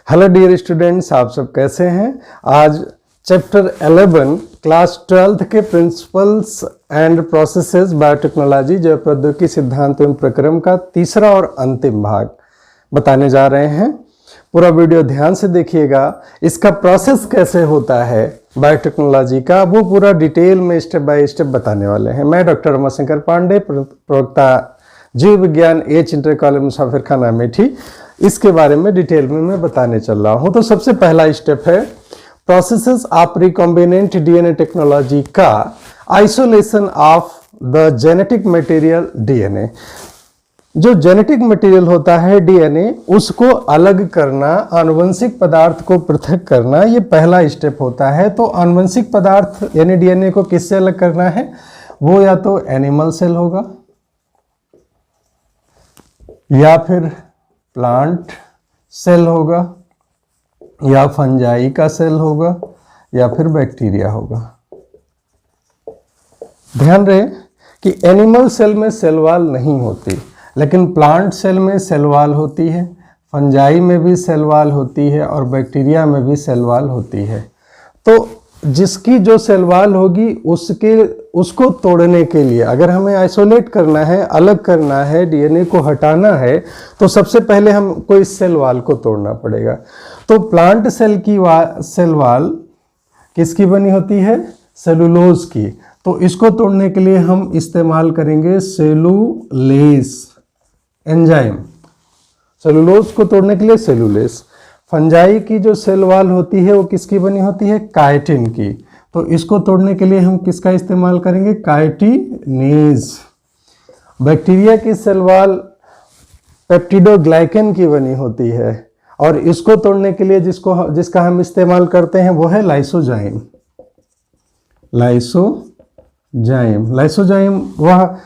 Hello dear students, आप सब कैसे हैं। आज चैप्टर 11 क्लास 12th के प्रिंसिपल्स एंड प्रोसेसेस बायोटेक्नोलॉजी जैव प्रौद्योगिकी सिद्धांत एवं प्रक्रम का तीसरा और अंतिम भाग बताने जा रहे हैं। पूरा वीडियो ध्यान से देखिएगा। इसका प्रोसेस कैसे होता है बायोटेक्नोलॉजी का, वो पूरा डिटेल में स्टेप बाय स्टेप बताने वाले हैं। मैं डॉक्टर रमाशंकर पांडे, प्रवक्ता जीव विज्ञान एच इंटर कॉलेज मुसाफिर खाना अमेठी, इसके बारे में डिटेल में मैं बताने चल रहा हूं। तो सबसे पहला स्टेप है processes of recombinant DNA technology का isolation of the genetic material DNA. जो जेनेटिक मटेरियल होता है डीएनए, उसको अलग करना, आनुवंशिक पदार्थ को पृथक करना, ये पहला स्टेप होता है। तो आनुवंशिक पदार्थ यानी डीएनए को किससे अलग करना है? वो या तो एनिमल सेल होगा, या फिर प्लांट सेल होगा, या फंजाई का सेल होगा, या फिर बैक्टीरिया होगा। ध्यान रहे कि एनिमल सेल में सेल वॉल नहीं होती, लेकिन प्लांट सेल में सेल वॉल होती है, फंजाई में भी सेल वॉल होती है और बैक्टीरिया में भी सेल वॉल होती है। तो जिसकी जो सेल वॉल होगी उसको तोड़ने के लिए, अगर हमें आइसोलेट करना है, अलग करना है, डीएनए को हटाना है, तो सबसे पहले हमको इस सेल वॉल को तोड़ना पड़ेगा। तो प्लांट सेल की सेल वॉल किसकी बनी होती है? सेलुलोज की। तो इसको तोड़ने के लिए हम इस्तेमाल करेंगे सेलुलेज एंजाइम। सेलुलोज को तोड़ने के लिए सेलुलेज। फंजाई की जो सेल वॉल होती है वो किसकी बनी होती है? काइटिन की। तो इसको तोड़ने के लिए हम किसका इस्तेमाल करेंगे? काइटिनेज। बैक्टीरिया की सेल वॉल पेप्टिडोग्लाइकन की बनी होती है, और इसको तोड़ने के लिए जिसका हम इस्तेमाल करते हैं वो है लाइसोजाइम। लाइसोजाइम वह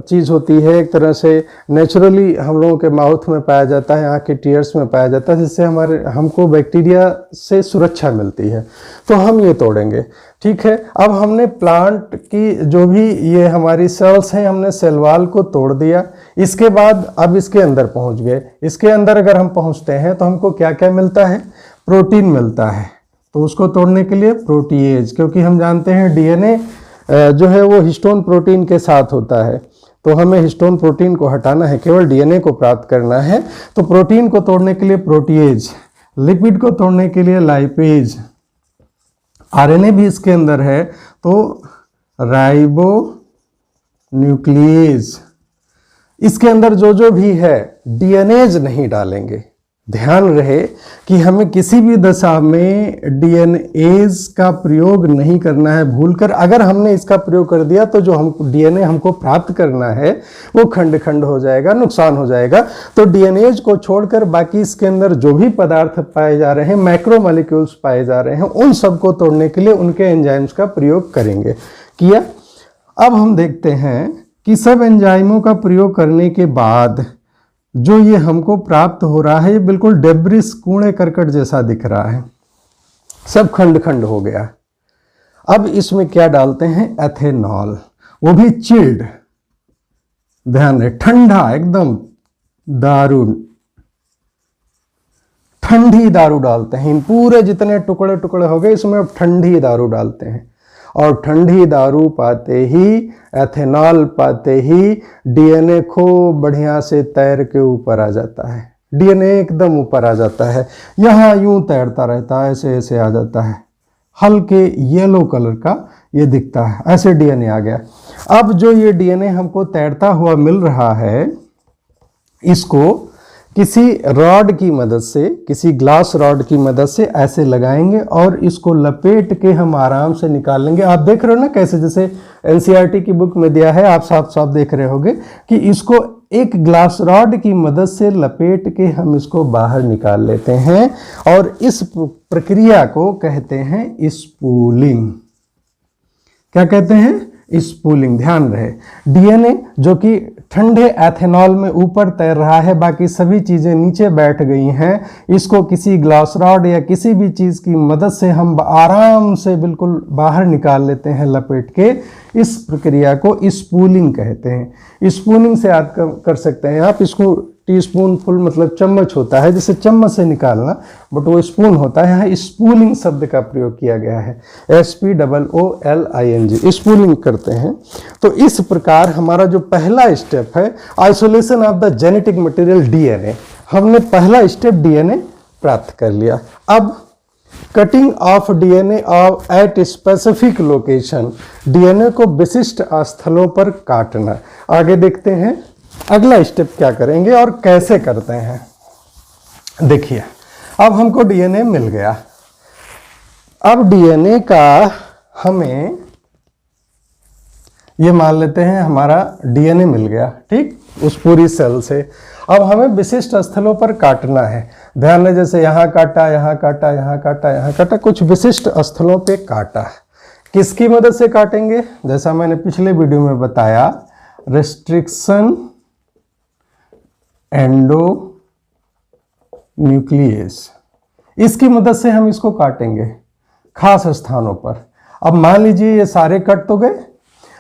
चीज़ होती है, एक तरह से नेचुरली हम लोगों के माउथ में पाया जाता है, आँख के टीयर्स में पाया जाता है, जिससे हमको बैक्टीरिया से सुरक्षा मिलती है। तो हम ये तोड़ेंगे, ठीक है। अब हमने प्लांट की जो भी ये हमारी सेल्स हैं, हमने सेल वॉल को तोड़ दिया। इसके बाद अब इसके अंदर पहुंच गए। इसके अंदर अगर हम पहुंचते हैं तो हमको क्या क्या मिलता है? प्रोटीन मिलता है। तो उसको तोड़ने के लिए प्रोटीएज, क्योंकि हम जानते हैं डीएनए जो है वो हिस्टोन प्रोटीन के साथ होता है, तो हमें हिस्टोन प्रोटीन को हटाना है, केवल डीएनए को प्राप्त करना है। तो प्रोटीन को तोड़ने के लिए प्रोटीएज, लिपिड को तोड़ने के लिए लाइपेज, आरएनए भी इसके अंदर है तो राइबो न्यूक्लियेज। इसके अंदर जो भी है डीएनएज नहीं डालेंगे। ध्यान रहे कि हमें किसी भी दशा में डीएनएज का प्रयोग नहीं करना है भूलकर। अगर हमने इसका प्रयोग कर दिया तो जो हम डीएनए हमको प्राप्त करना है वो खंड खंड हो जाएगा, नुकसान हो जाएगा। तो डीएनएज को छोड़कर बाकी इसके अंदर जो भी पदार्थ पाए जा रहे हैं, मैक्रोमोलिक्यूल्स पाए जा रहे हैं, उन सबको तोड़ने के लिए उनके एंजाइम्स का प्रयोग करेंगे। किया। अब हम देखते हैं कि सब एंजाइमों का प्रयोग करने के बाद जो ये हमको प्राप्त हो रहा है, ये बिल्कुल डेब्रिस, कूड़े करकट जैसा दिख रहा है, सब खंड खंड हो गया। अब इसमें क्या डालते हैं? एथेनॉल, वो भी चिल्ड। ध्यान रहे, ठंडा, एकदम दारू, ठंडी दारू डालते हैं। इन पूरे जितने टुकड़े टुकड़े हो गए, इसमें अब ठंडी दारू डालते हैं, और ठंडी दारू पाते ही, एथेनॉल पाते ही डीएनए खूब बढ़िया से तैर के ऊपर आ जाता है। डीएनए एकदम ऊपर आ जाता है, यहाँ यूं तैरता रहता है, ऐसे ऐसे आ जाता है, हल्के येलो कलर का ये दिखता है, ऐसे डीएनए आ गया। अब जो ये डीएनए हमको तैरता हुआ मिल रहा है, इसको किसी रॉड की मदद से, किसी ग्लास रॉड की मदद से ऐसे लगाएंगे और इसको लपेट के हम आराम से निकाल लेंगे। आप देख रहे हो ना कैसे, जैसे एनसीईआरटी की बुक में दिया है, आप साफ साफ देख रहे होगे कि इसको एक ग्लास रॉड की मदद से लपेट के हम इसको बाहर निकाल लेते हैं, और इस प्रक्रिया को कहते हैं स्पूलिंग। क्या कहते हैं? स्पूलिंग। ध्यान रहे, डीएनए जो कि ठंडे एथेनॉल में ऊपर तैर रहा है, बाकी सभी चीजें नीचे बैठ गई हैं, इसको किसी ग्लास रॉड या किसी भी चीज की मदद से हम आराम से बिल्कुल बाहर निकाल लेते हैं लपेट के। इस प्रक्रिया को स्पूलिंग कहते हैं। स्पूलिंग से याद कर सकते हैं आप, इसको टीस्पून फुल मतलब चम्मच होता है, जैसे चम्मच से निकालना, बट वो स्पून होता है। यहाँ स्पूलिंग शब्द का प्रयोग किया गया है, SPOOLING, स्पूलिंग करते हैं। तो इस प्रकार हमारा जो पहला स्टेप है isolation of the genetic material DNA, हमने पहला स्टेप DNA प्राप्त कर लिया। अब cutting of DNA of at specific location, DNA को विशिष्ट स्थलों पर काटना। आगे देखते हैं अगला स्टेप क्या करेंगे और कैसे करते हैं। देखिए अब हमको DNA मिल गया। अब DNA का हमें ये मान लेते हैं हमारा DNA मिल गया, ठीक, उस पूरी सेल से। अब हमें विशिष्ट स्थलों पर काटना है। ध्यान दें, जैसे यहाँ काटा, यहाँ काटा, यहाँ काटा, यहाँ काटा, कुछ विशिष्ट स्थलों पे काटा। किसकी मदद से काटेंगे? जैसा मैंने पिछले वीडियो में बताया, रेस्ट्रिक्शन एंडोन्यूक्लियस, इसकी मदद से हम इसको काटेंगे खास स्थानों पर। अब मान लीजिए ये सारे कट तो गए,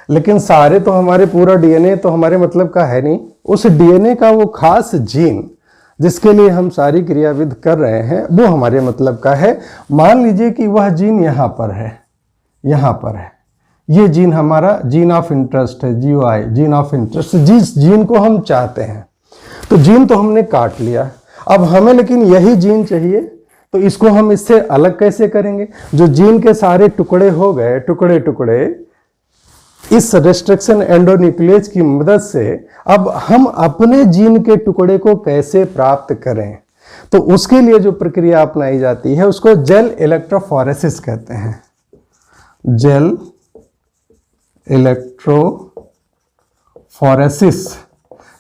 लेकिन सारे तो हमारे पूरा DNA तो हमारे मतलब का है नहीं। उस DNA का वो खास जीन जिसके लिए हम सारी क्रियाविधि कर रहे हैं वो हमारे मतलब का है। मान लीजिए कि वह जीन यहाँ पर है, यहाँ पर है, ये जीन हमारा जीन ऑफ इंटरेस्ट है, GOI, जीन ऑफ इंटरेस्ट, जिस जीन को हम चाहते हैं। तो जीन तो हमने काट लिया, अब हमें लेकिन यही जीन चाहिए, तो इसको हम इससे अलग कैसे करेंगे? जो जीन के सारे टुकड़े हो गए, टुकड़े टुकड़े, इस रेस्ट्रिक्शन एंडोन्यूक्लियस की मदद से अब हम अपने जीन के टुकड़े को कैसे प्राप्त करें? तो उसके लिए जो प्रक्रिया अपनाई जाती है उसको जेल इलेक्ट्रोफोरेसिस कहते हैं। जेल इलेक्ट्रोफोरेसिस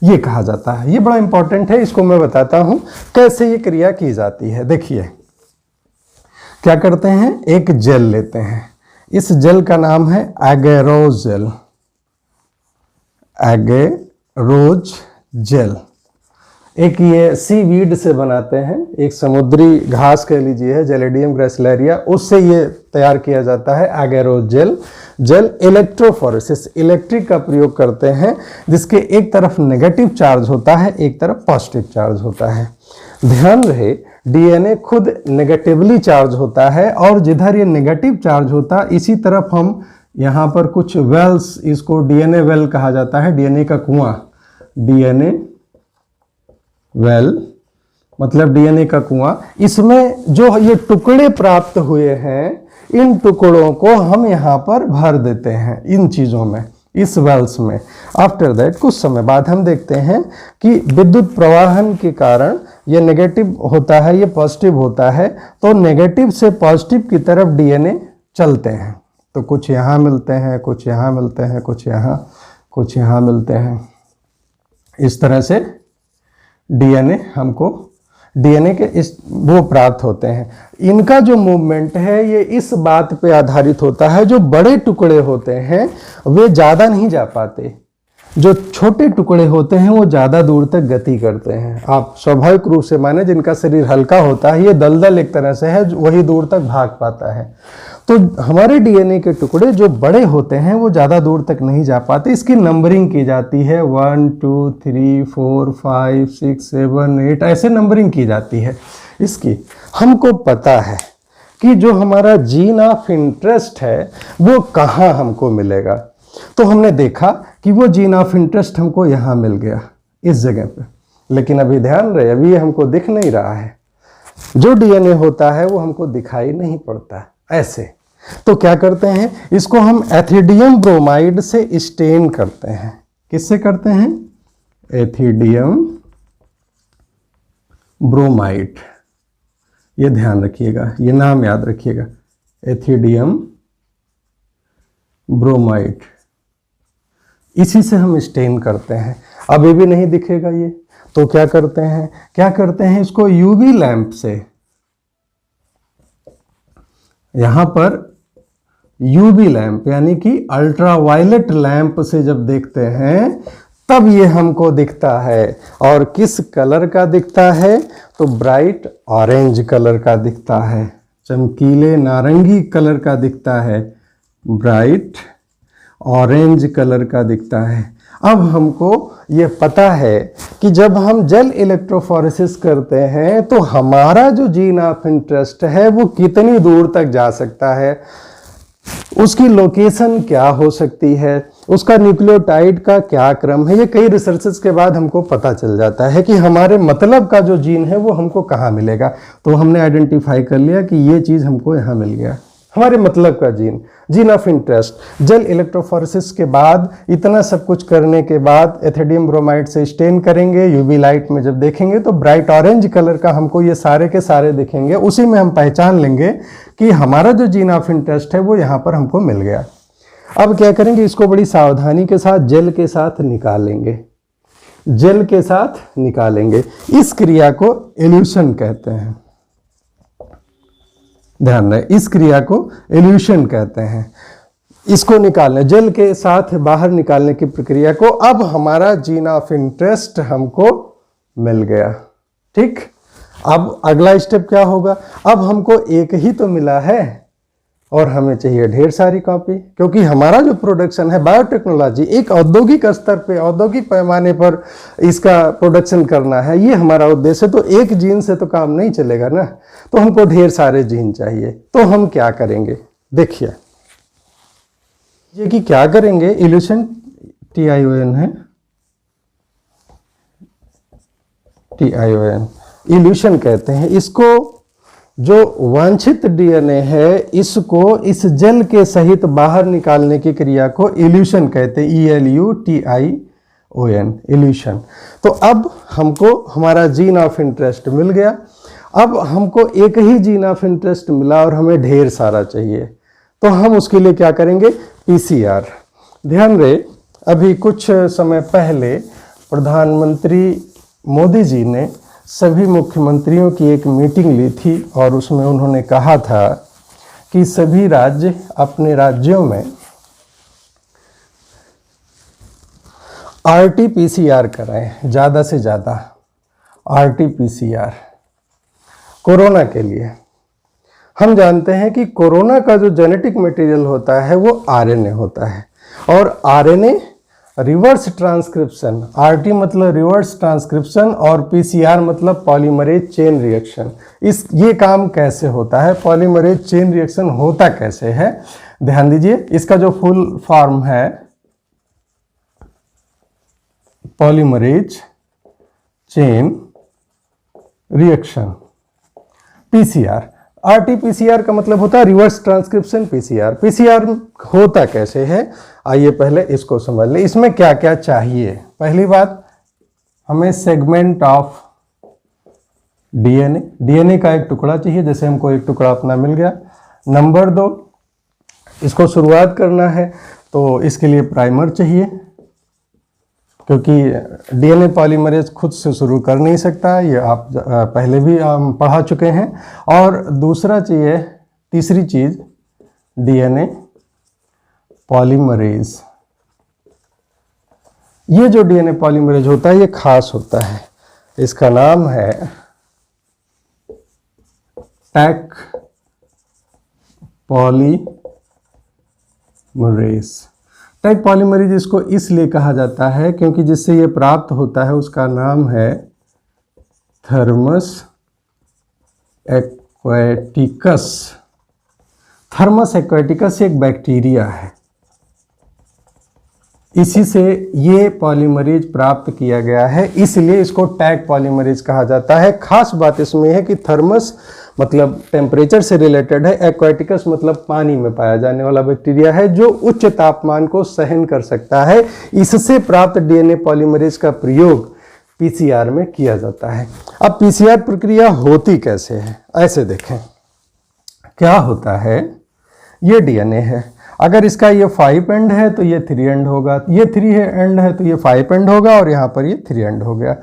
ये कहा जाता है। ये बड़ा इंपॉर्टेंट है, इसको मैं बताता हूं कैसे ये क्रिया की जाती है। देखिए क्या करते हैं, एक जेल लेते हैं, इस जेल का नाम है एगेरोज जेल, एगेरोज जेल। एक ये सीवीड से बनाते हैं, एक समुद्री घास कह लीजिए, जेलेडियम ग्रासिलेरिया, उससे ये तैयार किया जाता है agarose gel. Gel electrophoresis, electric का प्रयोग करते हैं, जिसके एक तरफ नेगेटिव चार्ज होता है, एक तरफ पॉजिटिव चार्ज होता है। ध्यान रहे DNA खुद नेगेटिवली चार्ज होता है, और जिधर ये नेगेटिव चार्ज होता है इसी तरफ हम यहाँ पर कुछ वेल्स, इसको DNA वेल कहा जाता है, DNA का कुआं, DNA वेल मतलब DNA का कुआं। इसमें जो ये टुकड़े प्राप्त हुए हैं, इन टुकड़ों को हम यहाँ पर भर देते हैं इन चीज़ों में, इस वेल्स में। आफ्टर दैट कुछ समय बाद हम देखते हैं कि विद्युत प्रवाहन के कारण ये नेगेटिव होता है, ये पॉजिटिव होता है, तो नेगेटिव से पॉजिटिव की तरफ DNA चलते हैं। तो कुछ यहाँ मिलते हैं, कुछ यहाँ मिलते हैं, कुछ यहाँ, कुछ यहाँ मिलते हैं। इस तरह से DNA हमको, DNA के इस वो प्राप्त होते हैं। इनका जो मूवमेंट है ये इस बात पे आधारित होता है, जो बड़े टुकड़े होते हैं वे ज़्यादा नहीं जा पाते, जो छोटे टुकड़े होते हैं वो ज़्यादा दूर तक गति करते हैं। आप स्वाभाविक रूप से माने जिनका शरीर हल्का होता है, ये दलदल एक तरह से है, वही दूर तक भाग पाता है। तो हमारे DNA के टुकड़े जो बड़े होते हैं वो ज़्यादा दूर तक नहीं जा पाते। इसकी नंबरिंग की जाती है, 1 2 3 4 5 6 7 8 ऐसे नंबरिंग की जाती है इसकी। हमको पता है कि जो हमारा जीन ऑफ इंटरेस्ट है वो कहाँ हमको मिलेगा। तो हमने देखा कि वो जीन ऑफ इंटरेस्ट हमको यहाँ मिल गया, इस जगह पे। लेकिन अभी ध्यान रहे, अभी हमको दिख नहीं रहा है। जो DNA होता है वो हमको दिखाई नहीं पड़ता ऐसे। तो क्या करते हैं, इसको हम एथिडियम ब्रोमाइड से स्टेन करते हैं। किससे करते हैं? Ethidium bromide. ये ध्यान रखिएगा, ये नाम याद रखिएगा, एथिडियम ब्रोमाइड। इसी से हम स्टेन करते हैं। अभी भी नहीं दिखेगा ये, तो क्या करते हैं, इसको यूवी लैंप से, यहां पर यूवी लैंप यानी कि अल्ट्रावायलेट लैंप से जब देखते हैं तब ये हमको दिखता है। और किस कलर का दिखता है? तो ब्राइट ऑरेंज कलर का दिखता है, चमकीले नारंगी कलर का दिखता है, ब्राइट ऑरेंज कलर का दिखता है। अब हमको ये पता है कि जब हम जेल इलेक्ट्रोफोरेसिस करते हैं तो हमारा जो जीन ऑफ इंटरेस्ट है वो कितनी दूर तक जा सकता है, उसकी लोकेशन क्या हो सकती है, उसका न्यूक्लियोटाइड का क्या क्रम है। ये कई रिसर्चेस के बाद हमको पता चल जाता है कि हमारे मतलब का जो जीन है वो हमको कहाँ मिलेगा। तो हमने आइडेंटिफाई कर लिया कि ये चीज़ हमको यहाँ मिल गया, हमारे मतलब का gene, gene of interest. Gel electrophoresis के बाद इतना सब कुछ करने के बाद एथिडियम ब्रोमाइड से स्टेन करेंगे, यूवी लाइट में जब देखेंगे तो ब्राइट ऑरेंज कलर का हमको ये सारे के सारे दिखेंगे। उसी में हम पहचान लेंगे कि हमारा जो जीन ऑफ इंटरेस्ट है वो यहाँ पर हमको मिल गया। अब क्या करेंगे, इसको बड़ी सावधानी के साथ जेल के साथ निकालेंगे, जेल के साथ निकालेंगे। इस क्रिया को एल्यूशन कहते हैं, ध्यान रहे, इस क्रिया को एल्यूशन कहते हैं। इसको निकालने, जेल के साथ बाहर निकालने की प्रक्रिया को। अब हमारा जीन ऑफ इंटरेस्ट हमको मिल गया। ठीक, अब अगला स्टेप क्या होगा, अब हमको एक ही तो मिला है और हमें चाहिए ढेर सारी कॉपी, क्योंकि हमारा जो प्रोडक्शन है बायोटेक्नोलॉजी, एक औद्योगिक स्तर पे, औद्योगिक पैमाने पर इसका प्रोडक्शन करना है, ये हमारा उद्देश्य। तो एक जीन से तो काम नहीं चलेगा ना, तो हमको ढेर सारे जीन चाहिए। तो हम क्या करेंगे, देखिए ये कि क्या करेंगे, इल्यूशन TION है, TION इल्यूशन कहते हैं इसको। जो वांछित डीएनए है इसको इस जेल के सहित बाहर निकालने की क्रिया को इल्यूशन कहते हैं, ELUTION, इल्यूशन। तो अब हमको हमारा जीन ऑफ इंटरेस्ट मिल गया। अब हमको एक ही जीन ऑफ इंटरेस्ट मिला और हमें ढेर सारा चाहिए, तो हम उसके लिए क्या करेंगे, PCR। ध्यान रहे, अभी कुछ समय पहले प्रधानमंत्री मोदी जी ने सभी मुख्यमंत्रियों की एक मीटिंग ली थी और उसमें उन्होंने कहा था कि सभी राज्य अपने राज्यों में RT-PCR कराएं, ज़्यादा से ज़्यादा RT-PCR कोरोना के लिए। हम जानते हैं कि कोरोना का जो जेनेटिक मटेरियल होता है वो RNA होता है, और RNA रिवर्स ट्रांसक्रिप्शन, RT मतलब रिवर्स ट्रांसक्रिप्शन और PCR मतलब पॉलीमरेज चेन रिएक्शन। ये काम कैसे होता है, पॉलीमरेज चेन रिएक्शन होता कैसे है, ध्यान दीजिए। इसका जो फुल फॉर्म है polymerase chain reaction, PCR। RT-PCR का मतलब होता है रिवर्स ट्रांसक्रिप्शन PCR। PCR होता कैसे है, आइए पहले इसको समझ लें। इसमें क्या क्या चाहिए, पहली बात हमें सेगमेंट ऑफ DNA का एक टुकड़ा चाहिए, जैसे हमको एक टुकड़ा अपना मिल गया। नंबर 2, इसको शुरुआत करना है तो इसके लिए प्राइमर चाहिए, क्योंकि DNA पॉलीमरेज खुद से शुरू कर नहीं सकता, ये आप पहले भी पढ़ा चुके हैं। और दूसरा चाहिए, तीसरी चीज़ DNA पॉलीमरेज। ये जो DNA पॉलीमरेज होता है ये खास होता है, इसका नाम है टैक पॉलीमरेज। टैक पॉलीमरेज इसको इसलिए कहा जाता है क्योंकि जिससे ये प्राप्त होता है उसका नाम है थर्मस एक्वेटिकस। थर्मस एक्वेटिकस एक बैक्टीरिया है, इसी से ये पॉलीमरेज प्राप्त किया गया है, इसलिए इसको टैग पॉलीमरेज कहा जाता है। खास बात इसमें है कि थर्मस मतलब टेम्परेचर से रिलेटेड है, एक्वेटिकस मतलब पानी में पाया जाने वाला बैक्टीरिया है जो उच्च तापमान को सहन कर सकता है। इससे प्राप्त DNA पॉलीमरेज का प्रयोग PCR में किया जाता है। अब PCR प्रक्रिया होती कैसे है, ऐसे देखें। क्या होता है, ये DNA है, अगर इसका ये 5 एंड है तो ये 3 एंड होगा, ये 3 एंड है तो ये 5 एंड होगा, और यहाँ पर ये 3 एंड हो गया।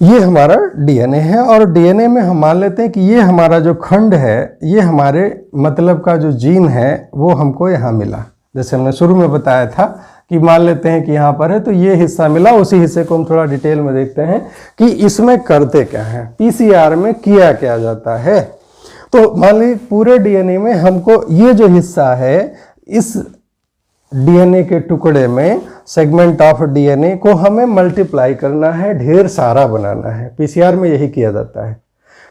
ये हमारा DNA है, और DNA में हम मान लेते हैं कि ये हमारा जो खंड है, ये हमारे मतलब का जो जीन है वो हमको यहाँ मिला। जैसे हमने शुरू में बताया था कि मान लेते हैं कि यहाँ पर है तो ये हिस्सा मिला, उसी हिस्से को हम थोड़ा डिटेल में देखते हैं कि इसमें करते क्या है, PCR में किया क्या जाता है। तो मान लीजिए पूरे DNA में हमको ये जो हिस्सा है, इस डीएनए के टुकड़े में सेगमेंट ऑफ डीएनए को हमें मल्टीप्लाई करना है, ढेर सारा बनाना है। पीसीआर में यही किया जाता है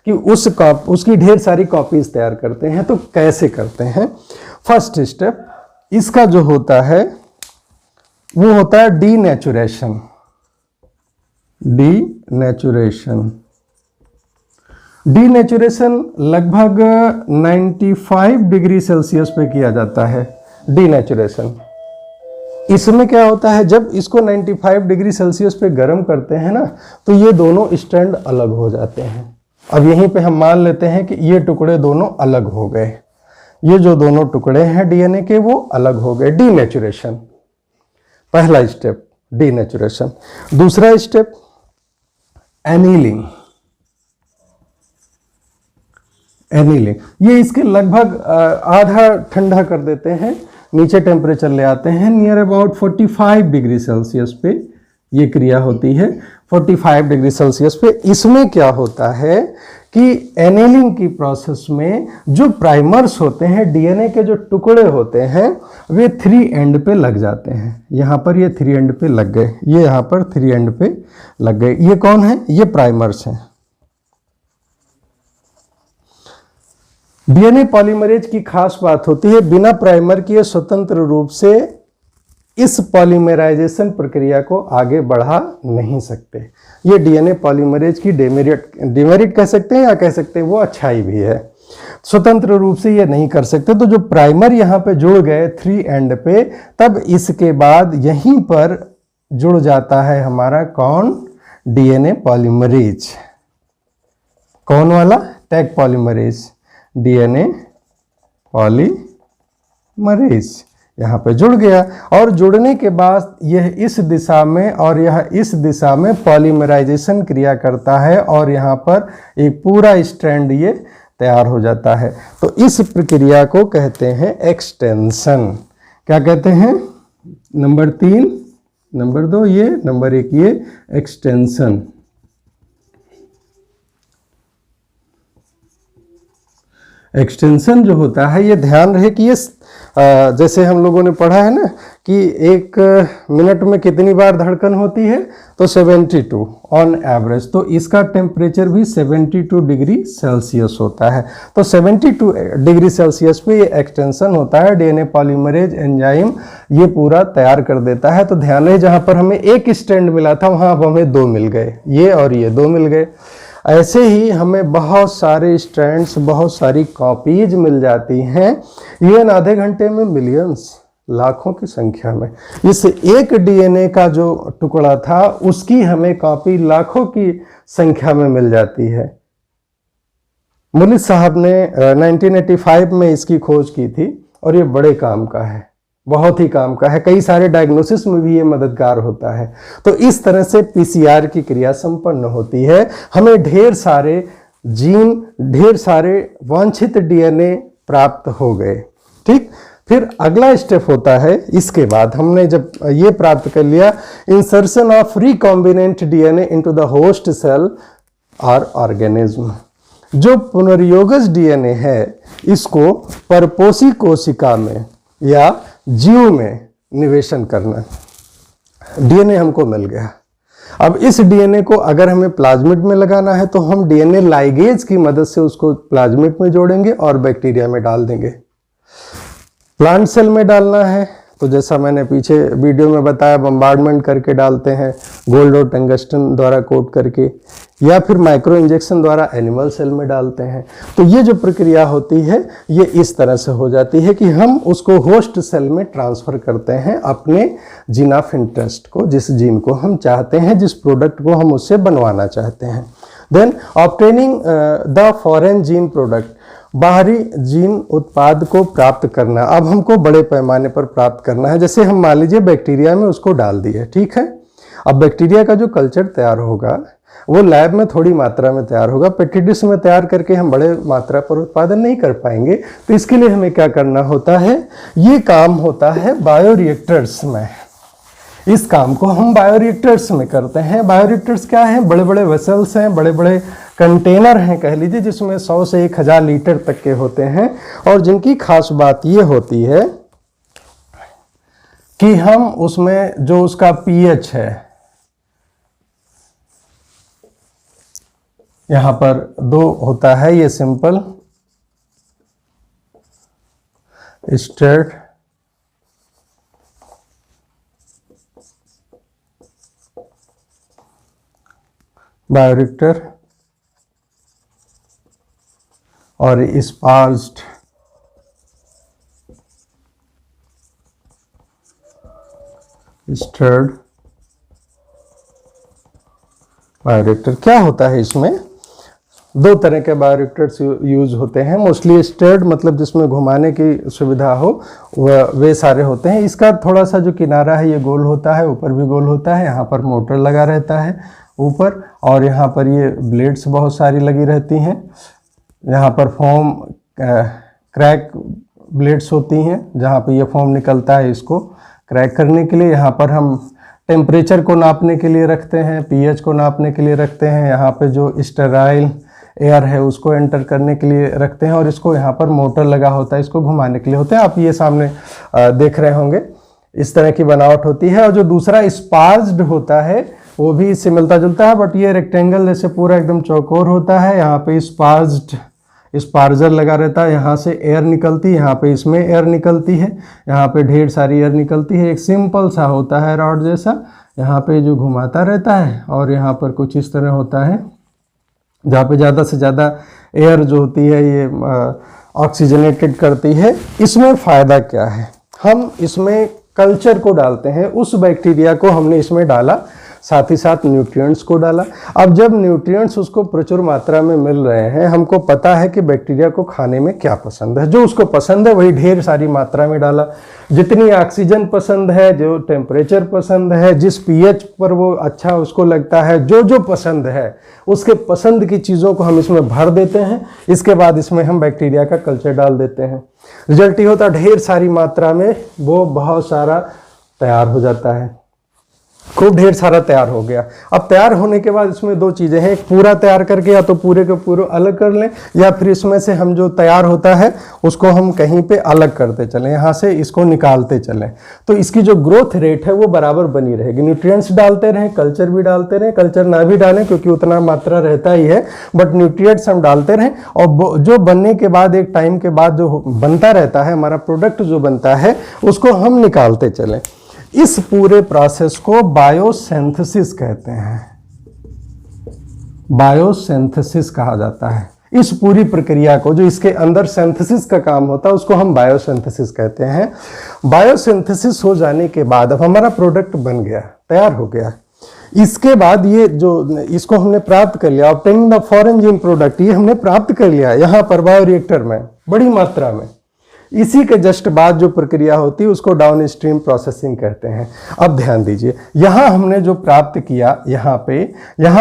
कि उसकी ढेर सारी कॉपीज तैयार करते हैं। तो कैसे करते हैं? फर्स्ट स्टेप इसका जो होता है वो होता है डीनेचुरेशन। डीनेचुरेशन लगभग 95 डिग्री सेल्सियस पे किया जाता है डीनेचुरेशन। इसमें क्या होता है, जब इसको 95 डिग्री सेल्सियस पे गर्म करते हैं ना, तो ये दोनों स्ट्रैंड अलग हो जाते हैं। अब यहीं पे हम मान लेते हैं कि ये टुकड़े दोनों अलग हो गए। ये जो दोनों टुकड़े हैं डीएनए के वो अलग हो गए, डीनेचुरेशन। पहला स्टेप डीनेचुरेशन। दूसरा स्टेप एनीलिंग। ये इसके लगभग आधा ठंडा कर देते हैं, नीचे टेम्परेचर ले आते हैं, नियर अबाउट 45 डिग्री सेल्सियस पे ये क्रिया होती है। 45 डिग्री सेल्सियस पे इसमें क्या होता है कि एनेलिंग की प्रोसेस में जो प्राइमर्स होते हैं, डीएनए के जो टुकड़े होते हैं, वे 3 एंड पे लग जाते हैं। यहाँ पर ये 3 एंड पे लग गए, ये यहाँ पर 3 एंड पे लग गए। ये कौन है? ये प्राइमर्स हैं। डीएनए पॉलीमरेज की खास बात होती है, बिना प्राइमर के स्वतंत्र रूप से इस पॉलीमराइजेशन प्रक्रिया को आगे बढ़ा नहीं सकते। ये डीएनए पॉलीमरेज की डिमेरिट कह सकते हैं या कह सकते हैं वो अच्छाई भी है। स्वतंत्र रूप से ये नहीं कर सकते। तो जो प्राइमर यहाँ पे जुड़ गए 3 एंड पे, तब इसके बाद यहीं पर जुड़ जाता है हमारा कौन? DNA polymerase. कौन वाला? Tag polymerase. डीएनए पॉलीमरेज यहाँ पे जुड़ गया, और जुड़ने के बाद यह इस दिशा में और यह इस दिशा में पॉलीमराइजेशन क्रिया करता है, और यहाँ पर एक पूरा स्ट्रैंड ये तैयार हो जाता है। तो इस प्रक्रिया को कहते हैं एक्सटेंशन। क्या कहते हैं? नंबर 3, नंबर 2 ये, नंबर 1 ये एक्सटेंशन। एक्सटेंशन जो होता है, ये ध्यान रहे कि ये जैसे हम लोगों ने पढ़ा है ना कि 1 मिनट में कितनी बार धड़कन होती है, तो 72 ऑन एवरेज। तो इसका टेम्परेचर भी 72 डिग्री सेल्सियस होता है। तो 72 डिग्री सेल्सियस पे ये एक्सटेंशन होता है। डीएनए पॉलीमरेज एंजाइम ये पूरा तैयार कर देता है। तो ध्यान रहे, जहाँ पर हमें 1 स्ट्रैंड मिला था, वहाँ अब हमें 2 मिल गए, ये और ये 2 मिल गए। ऐसे ही हमें बहुत सारे स्ट्रैंड्स, बहुत सारी कॉपीज मिल जाती हैं, इवन आधे घंटे में मिलियंस, लाखों की संख्या में। इस एक डीएनए का जो टुकड़ा था उसकी हमें कॉपी लाखों की संख्या में मिल जाती है। मुलिस साहब ने 1985 में इसकी खोज की थी, और ये बड़े काम का है, बहुत ही काम का है। कई सारे डायग्नोसिस में भी ये मददगार होता है। तो इस तरह से पीसीआर की क्रिया संपन्न होती है। हमें ढेर सारे जीन, ढेर सारे वांछित डीएनए प्राप्त हो गए। ठीक, फिर अगला स्टेप होता है, इसके बाद हमने जब ये प्राप्त कर लिया, insertion of recombinant DNA into the host cell और ऑर्गेनिज्म। जो पुनर्योगज डीएनए है, इसको परपोषी कोशिका में या जीव में निवेशन करना। डीएनए हमको मिल गया। अब इस डीएनए को अगर हमें प्लाज्मिड में लगाना है, तो हम डीएनए लाइगेज की मदद से उसको प्लाज्मिड में जोड़ेंगे और बैक्टीरिया में डाल देंगे। प्लांट सेल में डालना है तो जैसा मैंने पीछे वीडियो में बताया, बम्बार्डमेंट करके डालते हैं, गोल्ड और टंगस्टन द्वारा कोट करके, या फिर माइक्रो इंजेक्शन द्वारा एनिमल सेल में डालते हैं। तो ये जो प्रक्रिया होती है ये इस तरह से हो जाती है कि हम उसको होस्ट सेल में ट्रांसफ़र करते हैं अपने जीन ऑफ इंटरेस्ट को, जिस जीन को हम चाहते हैं, जिस प्रोडक्ट को हम उससे बनवाना चाहते हैं। Then obtaining the foreign gene product, बाहरी जीन उत्पाद को प्राप्त करना। अब हमको बड़े पैमाने पर प्राप्त करना है। जैसे हम मान लीजिए बैक्टीरिया में उसको डाल दिए, ठीक है। अब बैक्टीरिया का जो कल्चर तैयार होगा वो लैब में थोड़ी मात्रा में तैयार होगा। पेट्री डिश में तैयार करके हम बड़े मात्रा पर उत्पादन नहीं कर पाएंगे। तो इसके लिए हमें क्या करना होता है, ये काम होता है बायोरिएक्टर्स में। इस काम को हम बायोरिएक्टर्स में करते हैं। बायोरिएक्टर्स क्या हैं? बड़े बड़े वेसल्स हैं, बड़े बड़े कंटेनर हैं कह लीजिए, जिसमें 100 से 1000 लीटर तक के होते हैं, और जिनकी खास बात ये होती है कि हम उसमें जो उसका पीएच है, यहां पर 2 होता है, ये सिंपल स्टेट बायोरिएक्टर और स्पार्ज्ड स्टर्ड बायोरिएक्टर। क्या होता है, इसमें 2 तरह के बायोरिएक्टर्स यूज होते हैं। मोस्टली स्टर्ड मतलब जिसमें घुमाने की सुविधा हो, वे सारे होते हैं। इसका थोड़ा सा जो किनारा है ये गोल होता है, ऊपर भी गोल होता है, यहाँ पर मोटर लगा रहता है ऊपर, और यहाँ पर ये ब्लेड्स बहुत सारी लगी रहती हैं। यहाँ पर फोम क्रैक ब्लेड्स होती हैं, जहाँ पे ये फोम निकलता है इसको क्रैक करने के लिए। यहाँ पर हम टेम्परेचर को नापने के लिए रखते हैं, पीएच को नापने के लिए रखते हैं, यहाँ पे जो स्टेराइल एयर है उसको एंटर करने के लिए रखते हैं, और इसको यहाँ पर मोटर लगा होता है, इसको घुमाने के लिए होता है। आप ये सामने देख रहे होंगे, इस तरह की बनावट होती है। और जो दूसरा स्पार्ज्ड होता है वो भी इससे मिलता जुलता है, बट ये रेक्टेंगल जैसे पूरा एकदम चौकोर होता है। यहाँ पे स्पार्जर लगा रहता है, यहाँ से एयर निकलती है, यहाँ पे इसमें एयर निकलती है, यहाँ पे ढेर सारी एयर निकलती है। एक सिंपल सा होता है रॉड जैसा, यहाँ पे जो घुमाता रहता है, और यहाँ पर कुछ इस तरह होता है जहाँ पे ज़्यादा से ज़्यादा एयर जो होती है ये ऑक्सीजनेटेड करती है। इसमें फ़ायदा क्या है, हम इसमें कल्चर को डालते हैं, उस बैक्टीरिया को हमने इसमें डाला, साथ ही साथ न्यूट्रिएंट्स को डाला। अब जब न्यूट्रिएंट्स उसको प्रचुर मात्रा में मिल रहे हैं, हमको पता है कि बैक्टीरिया को खाने में क्या पसंद है, जो उसको पसंद है वही ढेर सारी मात्रा में डाला। जितनी ऑक्सीजन पसंद है, जो टेम्परेचर पसंद है, जिस पीएच पर वो अच्छा उसको लगता है, जो जो पसंद है उसके पसंद की चीज़ों को हम इसमें भर देते हैं। इसके बाद इसमें हम बैक्टीरिया का कल्चर डाल देते हैं। रिजल्ट ये होता है ढेर सारी मात्रा में वो बहुत सारा तैयार हो जाता है, खूब ढेर सारा तैयार हो गया। अब तैयार होने के बाद इसमें 2 चीज़ें हैं, एक पूरा तैयार करके या तो पूरे के पूरे अलग कर लें, या फिर इसमें से हम जो तैयार होता है उसको हम कहीं पे अलग करते चलें, यहाँ से इसको निकालते चलें। तो इसकी जो ग्रोथ रेट है वो बराबर बनी रहेगी। न्यूट्रिएंट्स डालते रहें, कल्चर भी डालते रहें, कल्चर ना भी डालें क्योंकि उतना मात्रा रहता ही है, बट न्यूट्रिएंट्स हम डालते रहें। और जो बनने के बाद एक टाइम के बाद जो बनता रहता है, हमारा प्रोडक्ट जो बनता है उसको हम निकालते चलें। इस पूरे प्रोसेस को बायोसिंथेसिस कहते हैं, बायोसिंथेसिस कहा जाता है। इस पूरी प्रक्रिया को, जो इसके अंदर सिंथेसिस का काम होता है, उसको हम बायोसिंथेसिस कहते हैं। बायोसिंथेसिस हो जाने के बाद अब हमारा प्रोडक्ट बन गया, तैयार हो गया। इसके बाद ये जो इसको हमने प्राप्त कर लिया, obtaining the foreign gene product, ये हमने प्राप्त कर लिया यहाँ पर बायोरिएक्टर में बड़ी मात्रा में। इसी के जस्ट बाद जो प्रक्रिया होती है उसको डाउन स्ट्रीम प्रोसेसिंग कहते हैं। अब ध्यान दीजिए, यहाँ हमने जो प्राप्त किया, यहाँ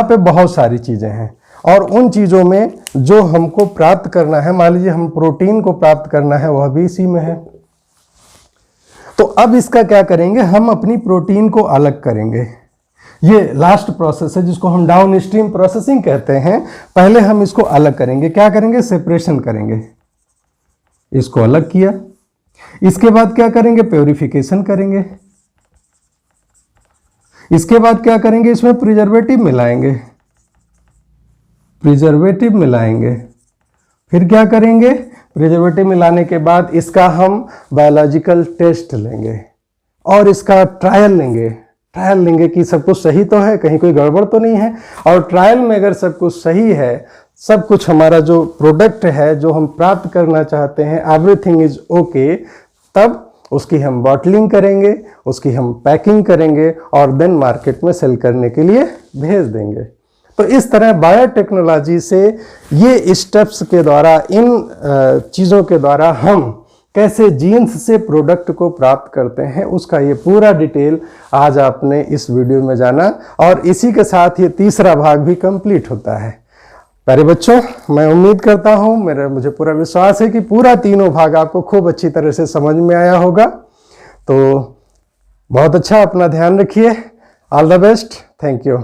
पे बहुत सारी चीज़ें हैं, और उन चीज़ों में जो हमको प्राप्त करना है, मान लीजिए हम प्रोटीन को प्राप्त करना है, वह भी इसी में है। तो अब इसका क्या करेंगे, हम अपनी प्रोटीन को अलग करेंगे। ये लास्ट प्रोसेस है जिसको हम डाउन स्ट्रीम प्रोसेसिंग कहते हैं। पहले हम इसको अलग करेंगे, क्या करेंगे, सेपरेशन करेंगे, इसको अलग किया। इसके बाद क्या करेंगे, प्योरिफिकेशन करेंगे। इसके बाद क्या करेंगे, इसमें प्रिजर्वेटिव मिलाएंगे। फिर क्या करेंगे, प्रिजर्वेटिव मिलाने के बाद इसका हम बायोलॉजिकल टेस्ट लेंगे और इसका ट्रायल लेंगे कि सब कुछ सही तो है, कहीं कोई गड़बड़ तो नहीं है। और ट्रायल में अगर सब कुछ सही है, सब कुछ हमारा जो प्रोडक्ट है जो हम प्राप्त करना चाहते हैं, एवरीथिंग इज ओके, तब उसकी हम बॉटलिंग करेंगे, उसकी हम पैकिंग करेंगे और देन मार्केट में सेल करने के लिए भेज देंगे। तो इस तरह बायोटेक्नोलॉजी से ये स्टेप्स के द्वारा, इन चीज़ों के द्वारा हम कैसे जीन्स से प्रोडक्ट को प्राप्त करते हैं, उसका ये पूरा डिटेल आज आपने इस वीडियो में जाना, और इसी के साथ ये तीसरा भाग भी कंप्लीट होता है। प्यारे बच्चों, मैं उम्मीद करता हूँ, मुझे पूरा विश्वास है कि पूरा तीनों भाग आपको खूब अच्छी तरह से समझ में आया होगा। तो बहुत अच्छा, अपना ध्यान रखिए। All the best, thank you.